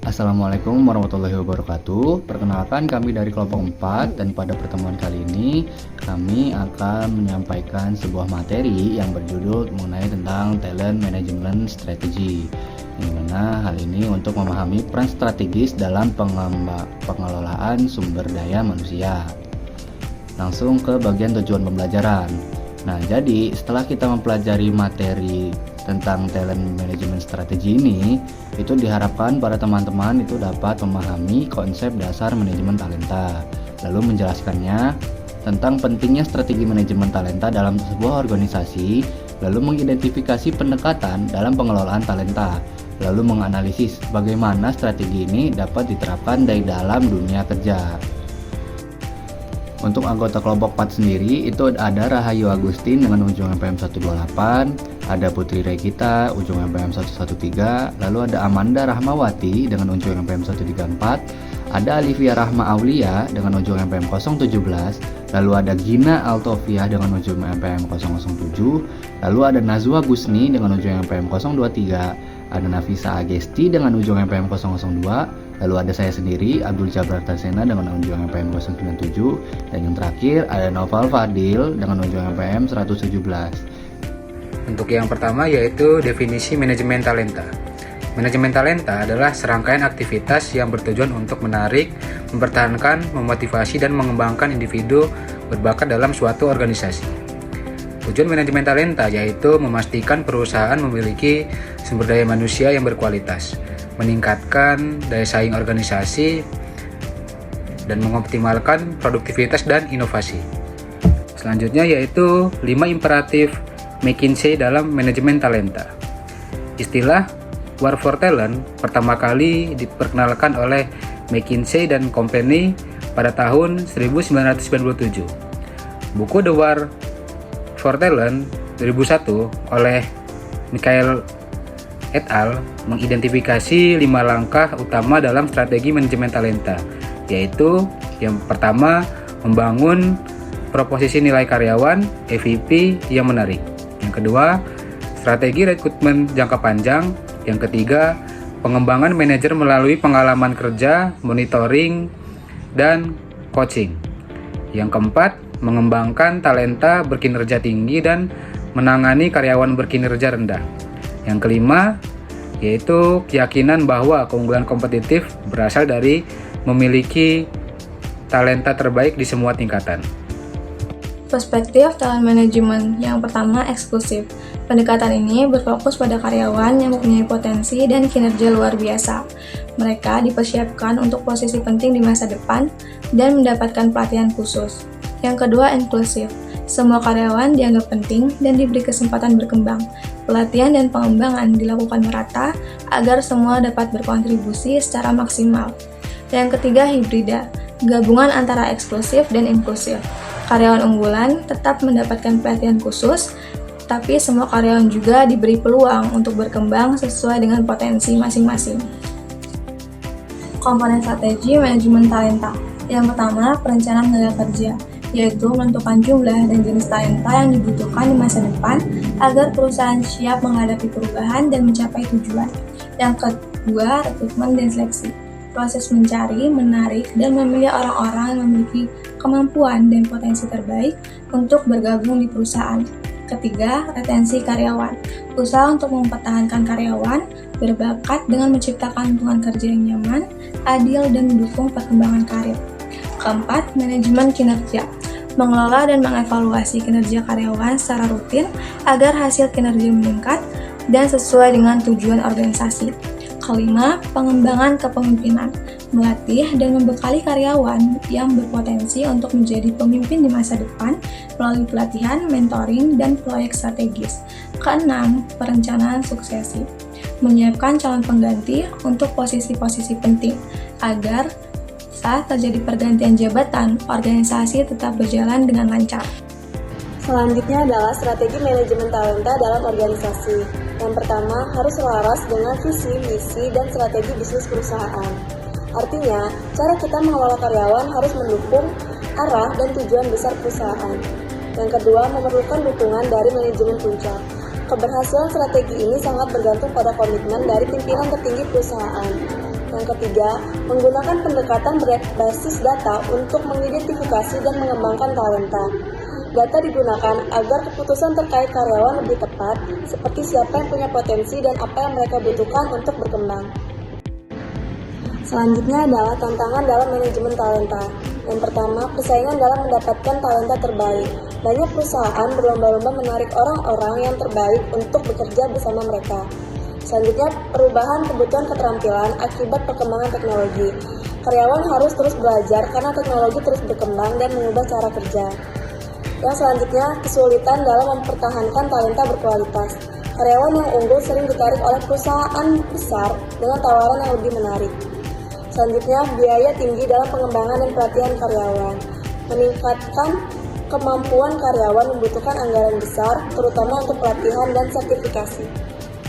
Assalamualaikum warahmatullahi wabarakatuh. Perkenalkan, kami dari kelompok 4 dan pada pertemuan kali ini kami akan menyampaikan sebuah materi yang berjudul mengenai tentang talent management strategy. Di mana hal ini untuk memahami peran strategis dalam pengelolaan sumber daya manusia. Langsung ke bagian tujuan pembelajaran. Nah, jadi setelah kita mempelajari materi tentang talent management strategi ini, itu diharapkan para teman-teman itu dapat memahami konsep dasar manajemen talenta, lalu menjelaskannya tentang pentingnya strategi manajemen talenta dalam sebuah organisasi, lalu mengidentifikasi pendekatan dalam pengelolaan talenta, lalu menganalisis bagaimana strategi ini dapat diterapkan dari dalam dunia kerja. Untuk anggota kelompok 4 sendiri itu ada Rahayu Agustin dengan ujung MPM 128, ada Putri Regita ujung MPM 113, lalu ada Amanda Rahmawati dengan ujung MPM 134, ada Olivia Rahma Aulia dengan ujung MPM 017, lalu ada Gina Altovia dengan ujung MPM 007, lalu ada Nazwa Gusni dengan ujung MPM 023, ada Nafisa Agesti dengan ujung MPM 002, lalu ada saya sendiri, Abdul Jabbar Tasena dengan ujung MPM 097, dan yang terakhir ada Noval Fadil dengan ujung MPM 117. Untuk yang pertama yaitu definisi manajemen talenta. Manajemen talenta adalah serangkaian aktivitas yang bertujuan untuk menarik, mempertahankan, memotivasi, dan mengembangkan individu berbakat dalam suatu organisasi. Tujuan manajemen talenta yaitu memastikan perusahaan memiliki sumber daya manusia yang berkualitas, meningkatkan daya saing organisasi, dan mengoptimalkan produktivitas dan inovasi. Selanjutnya yaitu 5 imperatif McKinsey dalam manajemen talenta. Istilah War for Talent pertama kali diperkenalkan oleh McKinsey dan Company pada tahun 1997. Buku The War for Talent 2001 oleh Michael et al. Mengidentifikasi 5 langkah utama dalam strategi manajemen talenta, yaitu yang pertama, membangun proposisi nilai karyawan (EVP) yang menarik. Yang kedua, strategi rekrutmen jangka panjang. Yang ketiga, pengembangan manajer melalui pengalaman kerja, monitoring, dan coaching. Yang keempat, mengembangkan talenta berkinerja tinggi dan menangani karyawan berkinerja rendah. Yang kelima, yaitu keyakinan bahwa keunggulan kompetitif berasal dari memiliki talenta terbaik di semua tingkatan. Perspektif talent management. Yang pertama, eksklusif. Pendekatan ini berfokus pada karyawan yang mempunyai potensi dan kinerja luar biasa. Mereka dipersiapkan untuk posisi penting di masa depan dan mendapatkan pelatihan khusus. Yang kedua, inklusif. Semua karyawan dianggap penting dan diberi kesempatan berkembang. Pelatihan dan pengembangan dilakukan merata agar semua dapat berkontribusi secara maksimal. Yang ketiga, hibrida. Gabungan antara eksklusif dan inklusif. Karyawan unggulan tetap mendapatkan pelatihan khusus, tapi semua karyawan juga diberi peluang untuk berkembang sesuai dengan potensi masing-masing. Komponen strategi manajemen talenta. Yang pertama, perencanaan tenaga kerja, yaitu menentukan jumlah dan jenis talenta yang dibutuhkan di masa depan agar perusahaan siap menghadapi perubahan dan mencapai tujuan. Yang kedua, rekrutmen dan seleksi. Proses mencari, menarik, dan memilih orang-orang yang memiliki kemampuan dan potensi terbaik untuk bergabung di perusahaan. Ketiga, retensi karyawan. Usaha untuk mempertahankan karyawan berbakat dengan menciptakan lingkungan kerja yang nyaman, adil, dan mendukung perkembangan karir. Keempat, manajemen kinerja. Mengelola dan mengevaluasi kinerja karyawan secara rutin agar hasil kinerja meningkat dan sesuai dengan tujuan organisasi. Kelima, pengembangan kepemimpinan. Melatih dan membekali karyawan yang berpotensi untuk menjadi pemimpin di masa depan melalui pelatihan, mentoring, dan proyek strategis. Keenam, perencanaan suksesi. Menyiapkan calon pengganti untuk posisi-posisi penting agar saat terjadi pergantian jabatan, organisasi tetap berjalan dengan lancar. Selanjutnya adalah strategi manajemen talenta dalam organisasi. Yang pertama, harus selaras dengan visi, misi, dan strategi bisnis perusahaan. Artinya, cara kita mengelola karyawan harus mendukung arah dan tujuan besar perusahaan. Yang kedua, memerlukan dukungan dari manajemen puncak. Keberhasilan strategi ini sangat bergantung pada komitmen dari pimpinan tertinggi perusahaan. Yang ketiga, menggunakan pendekatan berbasis data untuk mengidentifikasi dan mengembangkan talenta. Data digunakan agar keputusan terkait karyawan lebih tepat, seperti siapa yang punya potensi dan apa yang mereka butuhkan untuk berkembang. Selanjutnya adalah tantangan dalam manajemen talenta. Yang pertama, persaingan dalam mendapatkan talenta terbaik. Banyak perusahaan berlomba-lomba menarik orang-orang yang terbaik untuk bekerja bersama mereka. Selanjutnya, perubahan kebutuhan keterampilan akibat perkembangan teknologi. Karyawan harus terus belajar karena teknologi terus berkembang dan mengubah cara kerja. Yang selanjutnya, kesulitan dalam mempertahankan talenta berkualitas. Karyawan yang unggul sering ditarik oleh perusahaan besar dengan tawaran yang lebih menarik. Selanjutnya, biaya tinggi dalam pengembangan dan pelatihan karyawan. Meningkatkan kemampuan karyawan membutuhkan anggaran besar, terutama untuk pelatihan dan sertifikasi.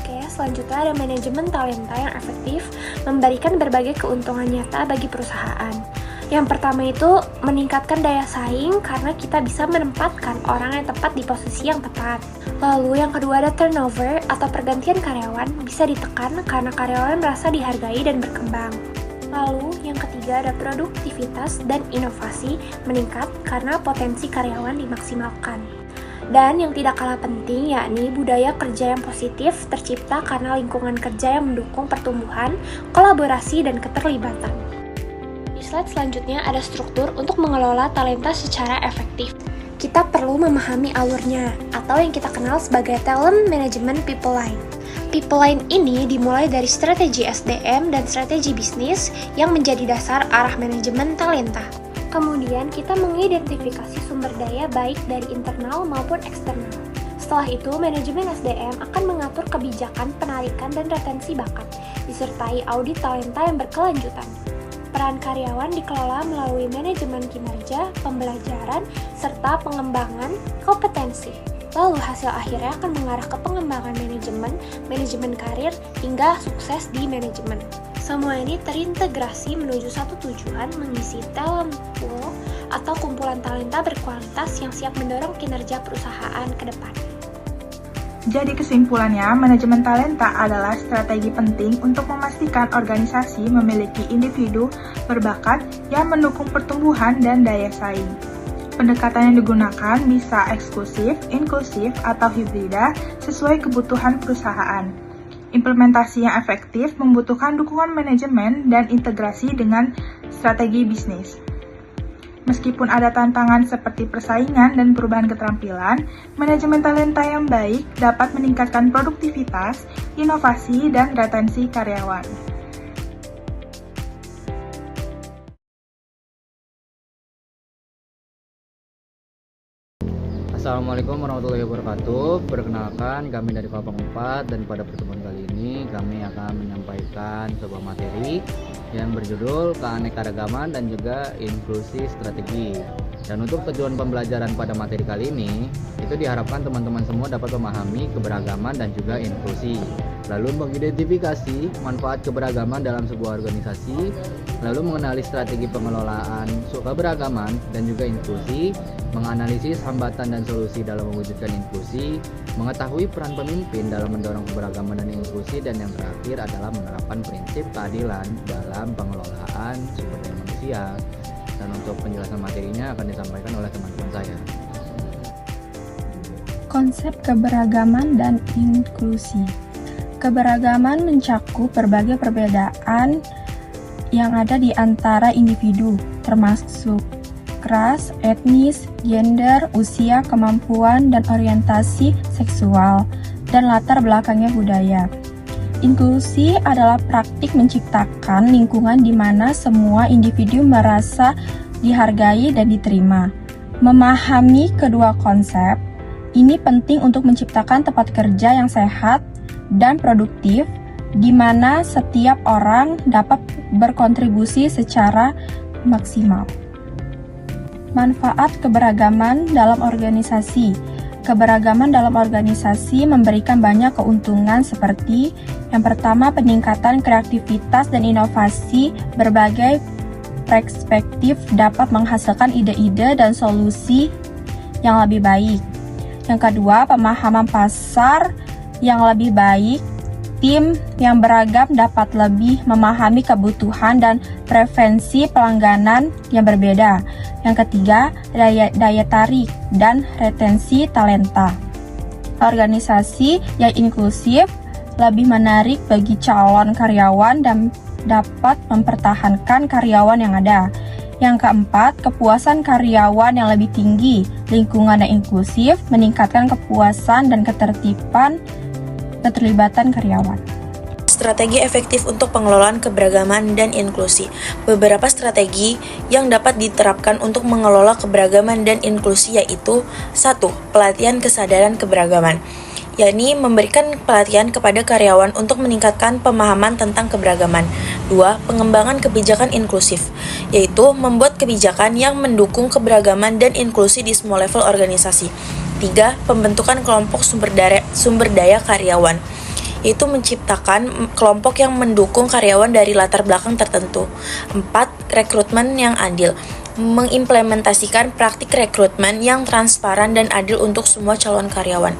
Oke, selanjutnya ada manajemen talenta yang efektif, memberikan berbagai keuntungan nyata bagi perusahaan. Yang pertama itu meningkatkan daya saing karena kita bisa menempatkan orang yang tepat di posisi yang tepat. Lalu yang kedua ada turnover atau pergantian karyawan bisa ditekan karena karyawan merasa dihargai dan berkembang. Lalu yang ketiga ada produktivitas dan inovasi meningkat karena potensi karyawan dimaksimalkan. Dan yang tidak kalah penting yakni budaya kerja yang positif tercipta karena lingkungan kerja yang mendukung pertumbuhan, kolaborasi, dan keterlibatan. Di slide selanjutnya ada struktur untuk mengelola talenta secara efektif. Kita perlu memahami alurnya atau yang kita kenal sebagai talent management people line. People line ini dimulai dari strategi SDM dan strategi bisnis yang menjadi dasar arah manajemen talenta. Kemudian kita mengidentifikasi sumber daya baik dari internal maupun eksternal. Setelah itu, manajemen SDM akan mengatur kebijakan penarikan dan retensi bakat, disertai audit talenta yang berkelanjutan. Peran karyawan dikelola melalui manajemen kinerja, pembelajaran, serta pengembangan kompetensi. Lalu hasil akhirnya akan mengarah ke pengembangan manajemen karir, hingga sukses di manajemen. Semua ini terintegrasi menuju satu tujuan, mengisi talent pool atau kumpulan talenta berkualitas yang siap mendorong kinerja perusahaan ke depan. Jadi kesimpulannya, manajemen talenta adalah strategi penting untuk memastikan organisasi memiliki individu berbakat yang mendukung pertumbuhan dan daya saing. Pendekatan yang digunakan bisa eksklusif, inklusif, atau hibrida sesuai kebutuhan perusahaan. Implementasi yang efektif membutuhkan dukungan manajemen dan integrasi dengan strategi bisnis. Meskipun ada tantangan seperti persaingan dan perubahan keterampilan, manajemen talenta yang baik dapat meningkatkan produktivitas, inovasi, dan retensi karyawan. Assalamualaikum warahmatullahi wabarakatuh. Perkenalkan, kami dari kelompok 4 dan pada pertemuan kali ini kami akan menyampaikan sebuah materi yang berjudul keanekaragaman dan juga inklusi strategi. Dan untuk tujuan pembelajaran pada materi kali ini, itu diharapkan teman-teman semua dapat memahami keberagaman dan juga inklusi, lalu mengidentifikasi manfaat keberagaman dalam sebuah organisasi, lalu mengenali strategi pengelolaan keberagaman dan juga inklusi, menganalisis hambatan dan solusi dalam mewujudkan inklusi, mengetahui peran pemimpin dalam mendorong keberagaman dan inklusi, dan yang terakhir adalah menerapkan prinsip keadilan dalam pengelolaan sumber daya manusia. Dan untuk penjelasan materinya akan disampaikan oleh teman-teman saya. Konsep keberagaman dan inklusi. Keberagaman mencakup berbagai perbedaan yang ada di antara individu, termasuk ras, etnis, gender, usia, kemampuan, dan orientasi seksual, dan latar belakangnya budaya. Inklusi adalah praktik menciptakan lingkungan di mana semua individu merasa dihargai dan diterima. Memahami kedua konsep ini penting untuk menciptakan tempat kerja yang sehat dan produktif, di mana setiap orang dapat berkontribusi secara maksimal. Manfaat keberagaman dalam organisasi. Keberagaman dalam organisasi memberikan banyak keuntungan seperti yang pertama, peningkatan kreativitas dan inovasi. Berbagai perspektif dapat menghasilkan ide-ide dan solusi yang lebih baik. Yang kedua, pemahaman pasar yang lebih baik. Tim yang beragam dapat lebih memahami kebutuhan dan preferensi pelanggan yang berbeda. Yang ketiga, daya tarik dan retensi talenta. Organisasi yang inklusif lebih menarik bagi calon karyawan dan dapat mempertahankan karyawan yang ada. Yang keempat, kepuasan karyawan yang lebih tinggi. Lingkungan yang inklusif meningkatkan kepuasan dan keterlibatan karyawan. Strategi efektif untuk pengelolaan keberagaman dan inklusi. Beberapa strategi yang dapat diterapkan untuk mengelola keberagaman dan inklusi yaitu 1. Pelatihan kesadaran keberagaman, yakni memberikan pelatihan kepada karyawan untuk meningkatkan pemahaman tentang keberagaman. 2. Pengembangan kebijakan inklusif, yaitu membuat kebijakan yang mendukung keberagaman dan inklusi di semua level organisasi. 3. Pembentukan kelompok sumber daya karyawan, yaitu menciptakan kelompok yang mendukung karyawan dari latar belakang tertentu. 4. Rekrutmen yang adil, mengimplementasikan praktik rekrutmen yang transparan dan adil untuk semua calon karyawan.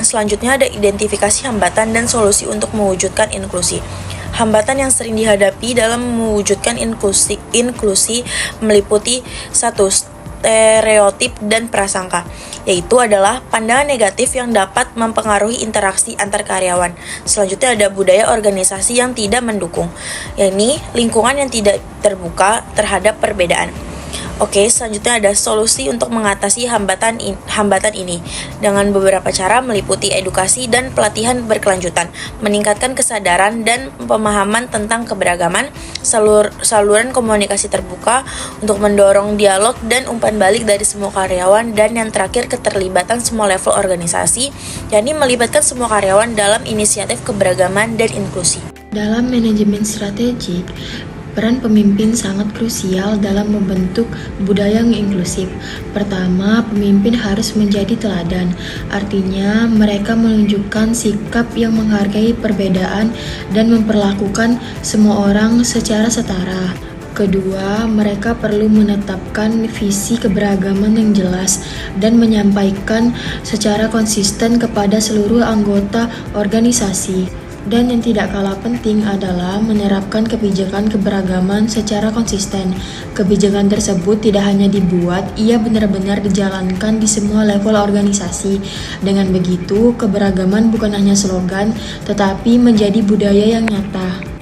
Selanjutnya ada identifikasi hambatan dan solusi untuk mewujudkan inklusi. Hambatan yang sering dihadapi dalam mewujudkan inklusi meliputi 1. Stereotip dan prasangka, yaitu adalah pandangan negatif yang dapat mempengaruhi interaksi antar karyawan. Selanjutnya ada budaya organisasi yang tidak mendukung, yakni lingkungan yang tidak terbuka terhadap perbedaan. Oke, selanjutnya ada solusi untuk mengatasi hambatan ini dengan beberapa cara meliputi edukasi dan pelatihan berkelanjutan, meningkatkan kesadaran dan pemahaman tentang keberagaman, saluran komunikasi terbuka untuk mendorong dialog dan umpan balik dari semua karyawan, dan yang terakhir keterlibatan semua level organisasi, yakni melibatkan semua karyawan dalam inisiatif keberagaman dan inklusi. Dalam manajemen strategik, peran pemimpin sangat krusial dalam membentuk budaya yang inklusif. Pertama, pemimpin harus menjadi teladan. Artinya, mereka menunjukkan sikap yang menghargai perbedaan dan memperlakukan semua orang secara setara. Kedua, mereka perlu menetapkan visi keberagaman yang jelas dan menyampaikan secara konsisten kepada seluruh anggota organisasi. Dan yang tidak kalah penting adalah menerapkan kebijakan keberagaman secara konsisten. Kebijakan tersebut tidak hanya dibuat, ia benar-benar dijalankan di semua level organisasi. Dengan begitu, keberagaman bukan hanya slogan, tetapi menjadi budaya yang nyata.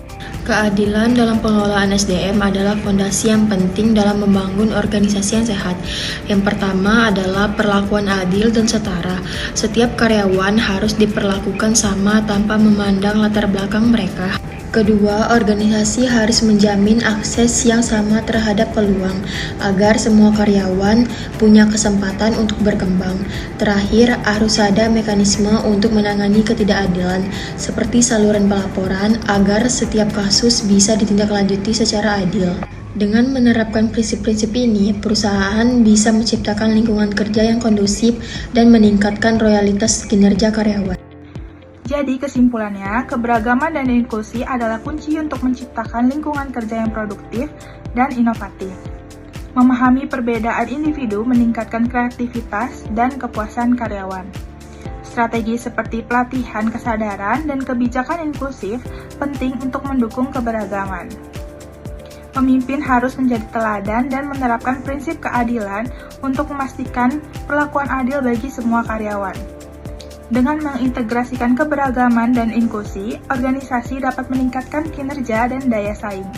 Keadilan dalam pengelolaan SDM adalah fondasi yang penting dalam membangun organisasi yang sehat. Yang pertama adalah perlakuan adil dan setara. Setiap karyawan harus diperlakukan sama tanpa memandang latar belakang mereka. Kedua, organisasi harus menjamin akses yang sama terhadap peluang agar semua karyawan punya kesempatan untuk berkembang. Terakhir, harus ada mekanisme untuk menangani ketidakadilan seperti saluran pelaporan agar setiap kasus bisa ditindaklanjuti secara adil. Dengan menerapkan prinsip-prinsip ini, perusahaan bisa menciptakan lingkungan kerja yang kondusif dan meningkatkan loyalitas kinerja karyawan. Jadi kesimpulannya, keberagaman dan inklusi adalah kunci untuk menciptakan lingkungan kerja yang produktif dan inovatif. Memahami perbedaan individu meningkatkan kreativitas dan kepuasan karyawan. Strategi seperti pelatihan kesadaran dan kebijakan inklusif penting untuk mendukung keberagaman. Pemimpin harus menjadi teladan dan menerapkan prinsip keadilan untuk memastikan perlakuan adil bagi semua karyawan. Dengan mengintegrasikan keberagaman dan inklusi, organisasi dapat meningkatkan kinerja dan daya saing.